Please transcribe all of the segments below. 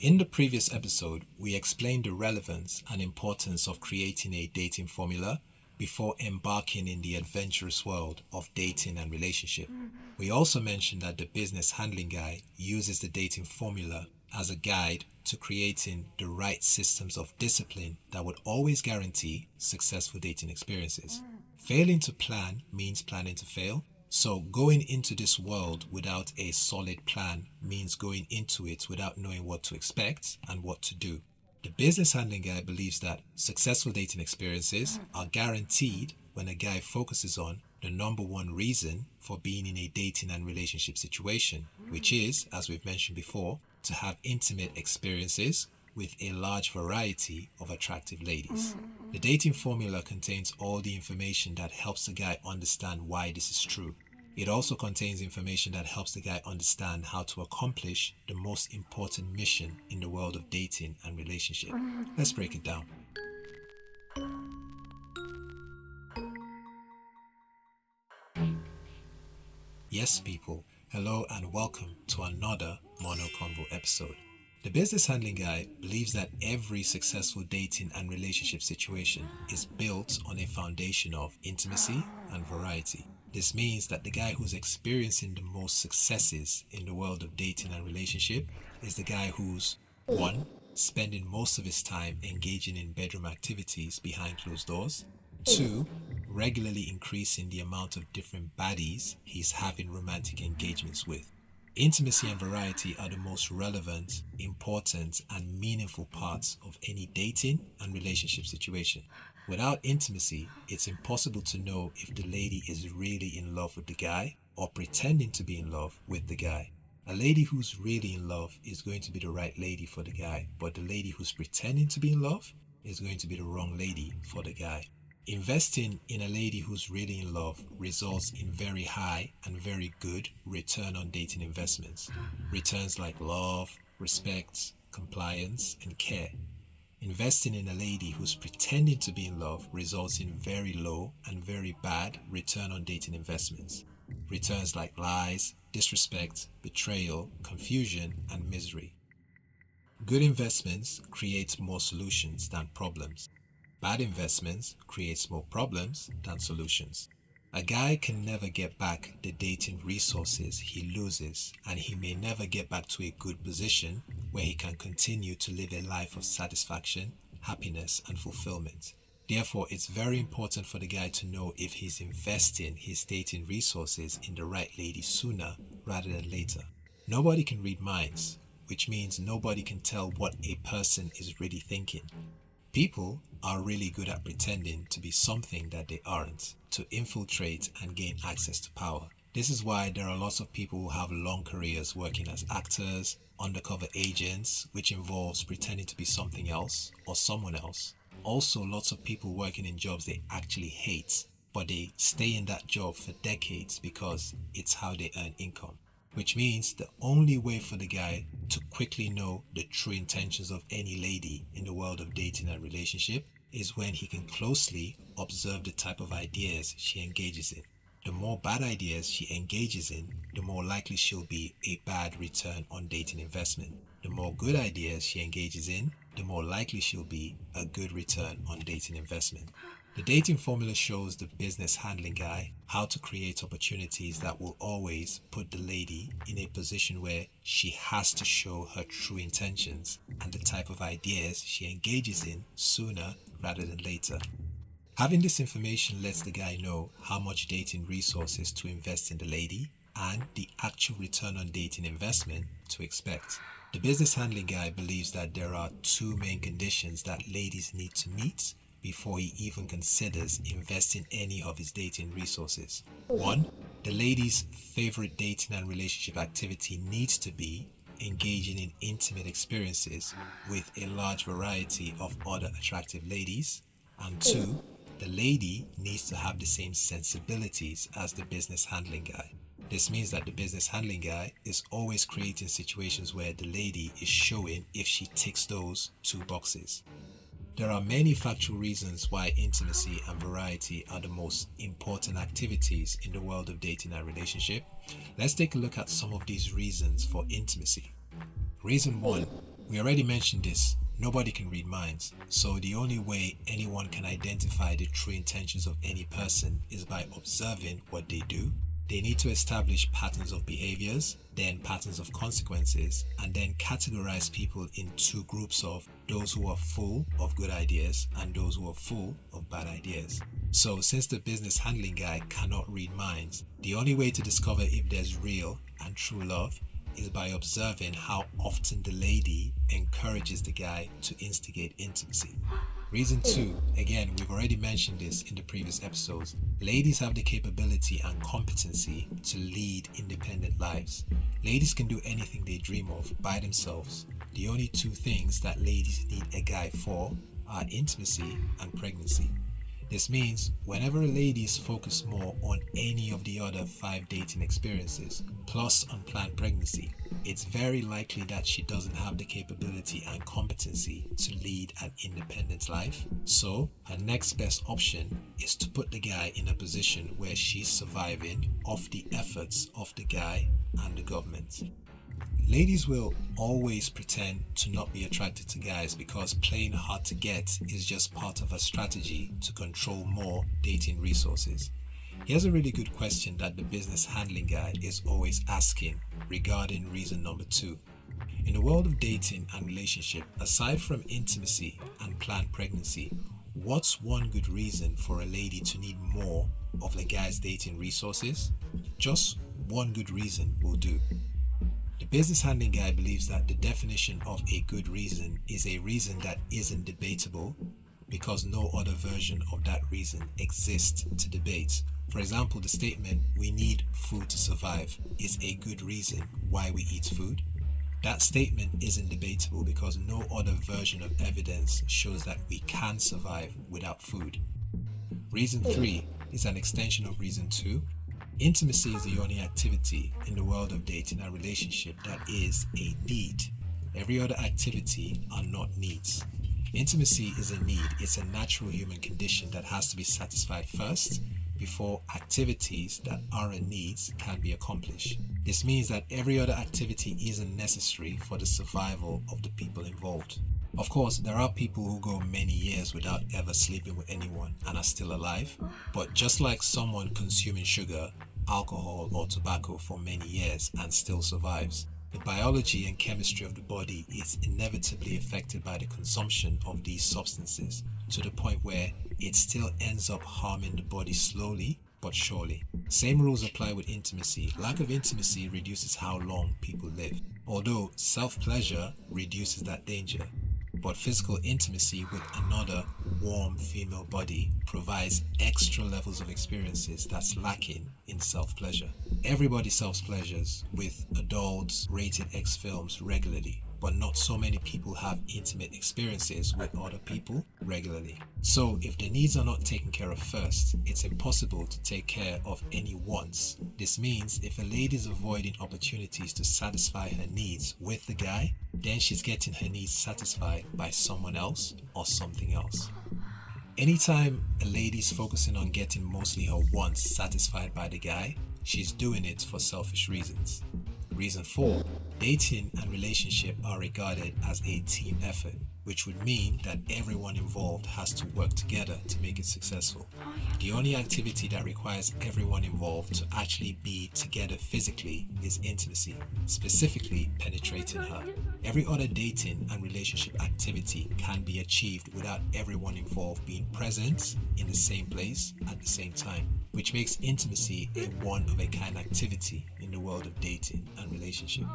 In the previous episode, we explained the relevance and importance of creating a dating formula before embarking in the adventurous world of dating and relationship. We also mentioned that the business handling guy uses the dating formula as a guide to creating the right systems of discipline that would always guarantee successful dating experiences. Failing to plan means planning to fail. So going into this world without a solid plan means going into it without knowing what to expect and what to do. The business handling guy believes that successful dating experiences are guaranteed when a guy focuses on the number one reason for being in a dating and relationship situation, which is, as we've mentioned before, to have intimate experiences with a large variety of attractive ladies. The dating formula contains all the information that helps the guy understand why this is true. It also contains information that helps the guy understand how to accomplish the most important mission in the world of dating and relationship. Let's break it down. Yes, people, hello and welcome to another Mono Convo episode. The business handling guy believes that every successful dating and relationship situation is built on a foundation of intimacy and variety. This means that the guy who's experiencing the most successes in the world of dating and relationship is the guy who's 1. Spending most of his time engaging in bedroom activities behind closed doors. 2. Regularly increasing the amount of different baddies he's having romantic engagements with. Intimacy and variety are the most relevant, important, and meaningful parts of any dating and relationship situation. Without intimacy, it's impossible to know if the lady is really in love with the guy or pretending to be in love with the guy. A lady who's really in love is going to be the right lady for the guy, but the lady who's pretending to be in love is going to be the wrong lady for the guy. Investing in a lady who's really in love results in very high and very good return on dating investments. Returns like love, respect, compliance, and care. Investing in a lady who's pretending to be in love results in very low and very bad return on dating investments. Returns like lies, disrespect, betrayal, confusion, and misery. Good investments create more solutions than problems. Bad investments creates more problems than solutions. A guy can never get back the dating resources he loses, and he may never get back to a good position where he can continue to live a life of satisfaction, happiness, and fulfillment. Therefore, it's very important for the guy to know if he's investing his dating resources in the right lady sooner rather than later. Nobody can read minds, which means nobody can tell what a person is really thinking. People are really good at pretending to be something that they aren't, to infiltrate and gain access to power. This is why there are lots of people who have long careers working as actors, undercover agents, which involves pretending to be something else or someone else. Also, lots of people working in jobs they actually hate, but they stay in that job for decades because it's how they earn income. Which means the only way for the guy to quickly know the true intentions of any lady in the world of dating and relationship is when he can closely observe the type of ideas she engages in. The more bad ideas she engages in, the more likely she'll be a bad return on dating investment. The more good ideas she engages in, the more likely she'll be a good return on dating investment. The dating formula shows the business handling guy how to create opportunities that will always put the lady in a position where she has to show her true intentions and the type of ideas she engages in sooner rather than later. Having this information lets the guy know how much dating resources to invest in the lady and the actual return on dating investment to expect. The business handling guy believes that there are two main conditions that ladies need to meet before he even considers investing any of his dating resources. 1. The lady's favorite dating and relationship activity needs to be engaging in intimate experiences with a large variety of other attractive ladies. And 2. The lady needs to have the same sensibilities as the business handling guy. This means that the business handling guy is always creating situations where the lady is showing if she ticks those two boxes. There are many factual reasons why intimacy and variety are the most important activities in the world of dating and relationship. Let's take a look at some of these reasons for intimacy. Reason 1. We already mentioned this. Nobody can read minds, so the only way anyone can identify the true intentions of any person is by observing what they do. They need to establish patterns of behaviors, then patterns of consequences, and then categorize people in two groups of those who are full of good ideas and those who are full of bad ideas. So since the business handling guy cannot read minds, the only way to discover if there's real and true love is by observing how often the lady encourages the guy to instigate intimacy. Reason 2, again, we've already mentioned this in the previous episodes. Ladies have the capability and competency to lead independent lives. Ladies can do anything they dream of by themselves. The only two things that ladies need a guy for are intimacy and pregnancy. This means whenever a lady is focused more on any of the other 5 dating experiences, plus unplanned pregnancy, it's very likely that she doesn't have the capability and competency to lead an independent life. So her next best option is to put the guy in a position where she's surviving off the efforts of the guy and the government. Ladies will always pretend to not be attracted to guys because playing hard to get is just part of a strategy to control more dating resources. Here's a really good question that the business handling guy is always asking regarding reason number 2. In the world of dating and relationship, aside from intimacy and planned pregnancy, what's one good reason for a lady to need more of the guy's dating resources? Just one good reason will do. The business handling guy believes that the definition of a good reason is a reason that isn't debatable because no other version of that reason exists to debate. For example, the statement, "we need food to survive," is a good reason why we eat food. That statement isn't debatable because no other version of evidence shows that we can survive without food. Reason 3 is an extension of reason 2. Intimacy is the only activity in the world of dating and relationship that is a need. Every other activity are not needs. Intimacy is a need. It's a natural human condition that has to be satisfied first before activities that aren't needs can be accomplished. This means that every other activity isn't necessary for the survival of the people involved. Of course, there are people who go many years without ever sleeping with anyone and are still alive, but just like someone consuming sugar, alcohol or tobacco for many years and still survives, the biology and chemistry of the body is inevitably affected by the consumption of these substances to the point where it still ends up harming the body slowly but surely. Same rules apply with intimacy. Lack of intimacy reduces how long people live, although self-pleasure reduces that danger. But physical intimacy with another warm female body provides extra levels of experiences that's lacking in self-pleasure. Everybody self-pleasures with adults rated X films regularly, but not so many people have intimate experiences with other people regularly. So if the needs are not taken care of first, it's impossible to take care of any wants. This means if a lady is avoiding opportunities to satisfy her needs with the guy, then she's getting her needs satisfied by someone else or something else. Anytime a lady is focusing on getting mostly her wants satisfied by the guy, she's doing it for selfish reasons. Reason 4, dating and relationship are regarded as a team effort, which would mean that everyone involved has to work together to make it successful. The only activity that requires everyone involved to actually be together physically is intimacy, specifically penetrating her. Every other dating and relationship activity can be achieved without everyone involved being present in the same place at the same time, which makes intimacy a one-of-a-kind activity in the world of dating and relationship.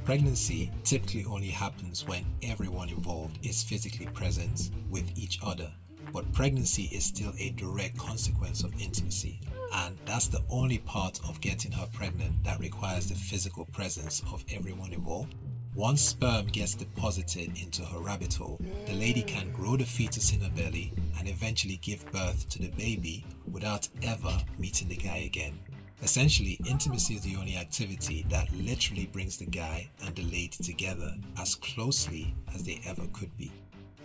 Pregnancy typically only happens when everyone involved is physically present with each other, but pregnancy is still a direct consequence of intimacy, and that's the only part of getting her pregnant that requires the physical presence of everyone involved. Once sperm gets deposited into her rabbit hole, the lady can grow the fetus in her belly and eventually give birth to the baby without ever meeting the guy again. Essentially, intimacy is the only activity that literally brings the guy and the lady together as closely as they ever could be.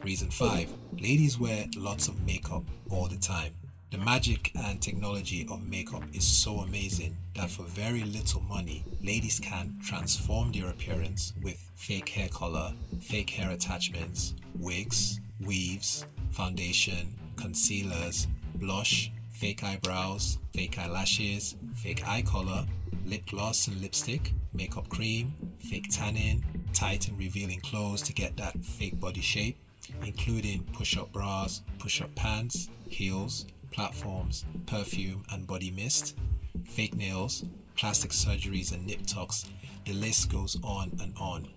Reason 5, ladies wear lots of makeup all the time. The magic and technology of makeup is so amazing that for very little money, ladies can transform their appearance with fake hair color, fake hair attachments, wigs, weaves, foundation, concealers, blush, fake eyebrows, fake eyelashes, fake eye color, lip gloss and lipstick, makeup cream, fake tanning, tight and revealing clothes to get that fake body shape, including push-up bras, push-up pants, heels, platforms, perfume and body mist, fake nails, plastic surgeries and nip tucks. The list goes on and on,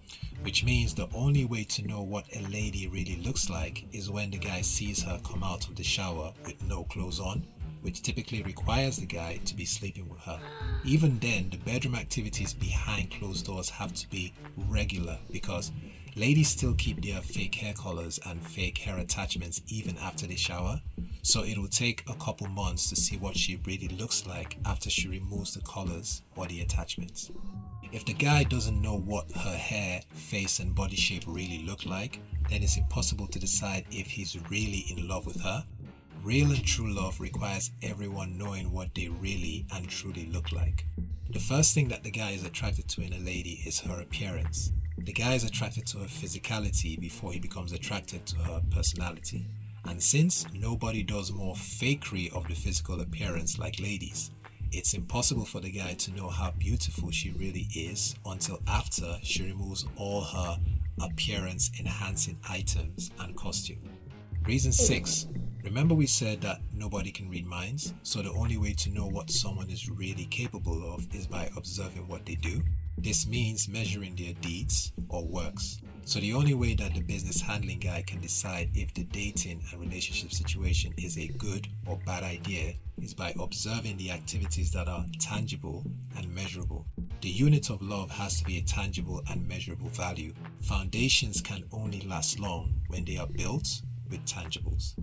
which means the only way to know what a lady really looks like is when the guy sees her come out of the shower with no clothes on, which typically requires the guy to be sleeping with her. Even then, the bedroom activities behind closed doors have to be regular because ladies still keep their fake hair colors and fake hair attachments even after they shower, so it will take a couple months to see what she really looks like after she removes the colors or the attachments. If the guy doesn't know what her hair, face and body shape really look like, then it's impossible to decide if he's really in love with her. Real and true love requires everyone knowing what they really and truly look like. The first thing that the guy is attracted to in a lady is her appearance. The guy is attracted to her physicality before he becomes attracted to her personality. And since nobody does more fakery of the physical appearance like ladies, it's impossible for the guy to know how beautiful she really is until after she removes all her appearance enhancing items and costume. Reason 6. Remember we said that nobody can read minds, so the only way to know what someone is really capable of is by observing what they do. This means measuring their deeds or works. So the only way that the business handling guy can decide if the dating and relationship situation is a good or bad idea is by observing the activities that are tangible and measurable. The unit of love has to be a tangible and measurable value. Foundations can only last long when they are built with tangibles.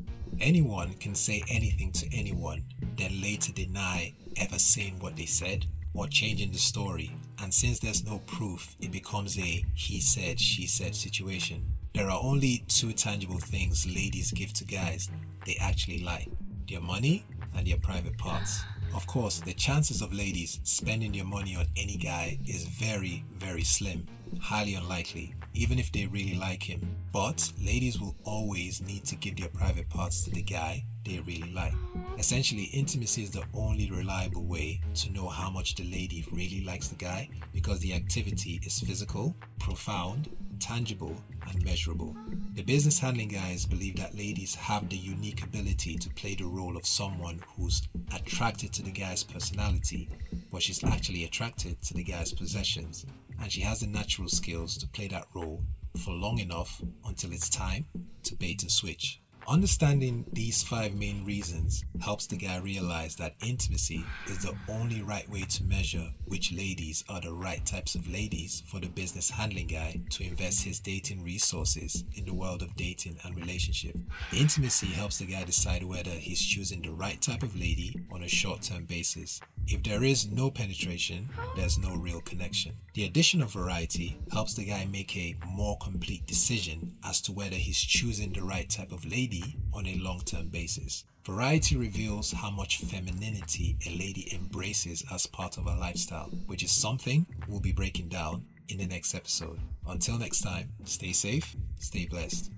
Anyone can say anything to anyone, then later deny ever saying what they said or changing the story, and since there's no proof, it becomes a he said, she said situation. There are only two tangible things ladies give to guys they actually like: their money and their private parts. Of course, the chances of ladies spending their money on any guy is very, very slim, highly unlikely, even if they really like him. But ladies will always need to give their private parts to the guy they really like. Essentially, intimacy is the only reliable way to know how much the lady really likes the guy, because the activity is physical, profound, tangible, and measurable. The business handling guys believe that ladies have the unique ability to play the role of someone who's attracted to the guy's personality, but she's actually attracted to the guy's possessions, and she has the natural skills to play that role for long enough until it's time to bait and switch. Understanding these 5 main reasons helps the guy realize that intimacy is the only right way to measure which ladies are the right types of ladies for the business handling guy to invest his dating resources in the world of dating and relationship. Intimacy helps the guy decide whether he's choosing the right type of lady on a short-term basis. If there is no penetration, there's no real connection. The addition of variety helps the guy make a more complete decision as to whether he's choosing the right type of lady on a long-term basis. Variety reveals how much femininity a lady embraces as part of her lifestyle, which is something we'll be breaking down in the next episode. Until next time, stay safe, stay blessed.